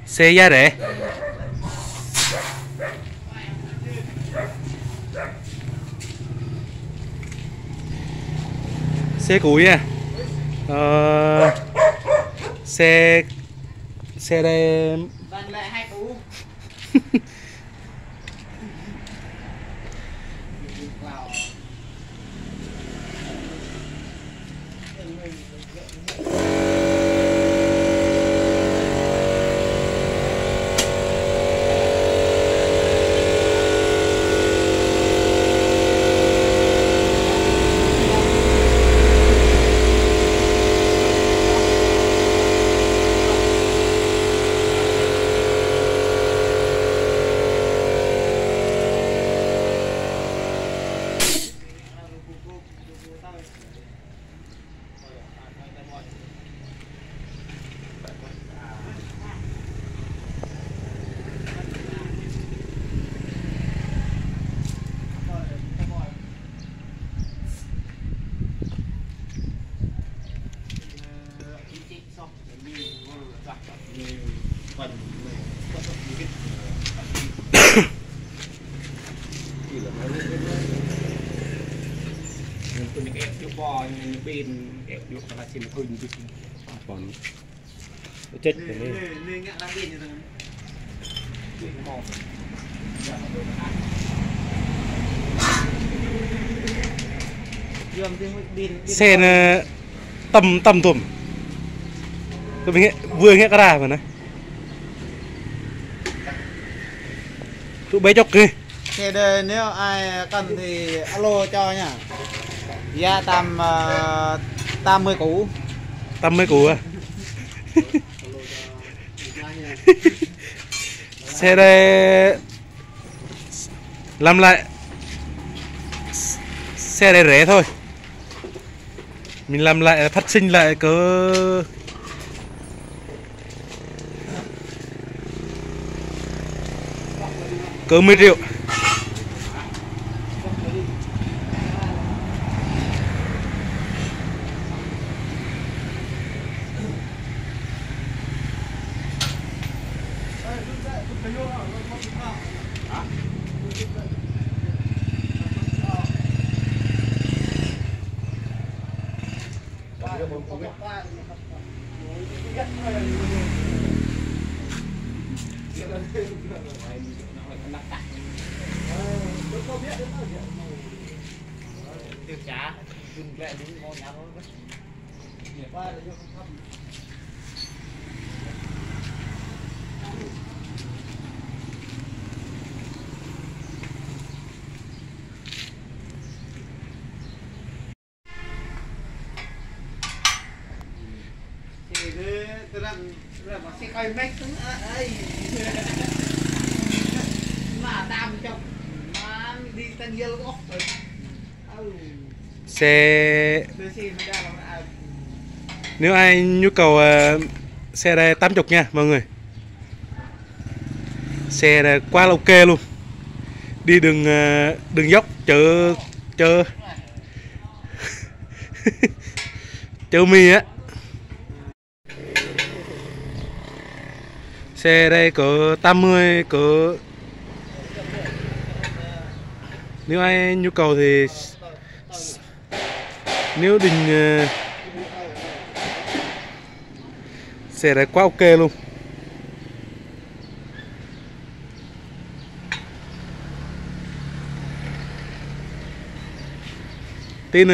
Xe giá rẻ. Xe cũ nha. Xe đây. Vâng lại hai cú. Tôi cái ép bò bên ép vô là xin hơi như thế còn chết rồi nên ngã đang điên như thế. Xe nó tầm tùm tôi biết vừa nghe cái đà mà này tụi bé chọc kì. Xe đây nếu ai cần thì alo cho nha. Giá tầm 80 củ. 80 củ à? Xe đây làm lại. Xe này rẻ thôi. Mình làm lại phát sinh lại cỡ 10 triệu. Tiêu trả đừng lại đúng ngon nhá thôi. Tôi đang mà xe coi mech ấy mà đam trong mà đi tan dơ ốc rồi. Xe nếu ai nhu cầu xe đây 80 nha mọi người. Xe này quá là ok luôn. Đi đường dốc chợ chợ mì á. Xe đây cỡ 80 cỡ. Nếu ai nhu cầu thì nếu định xe này quá ok luôn. Tin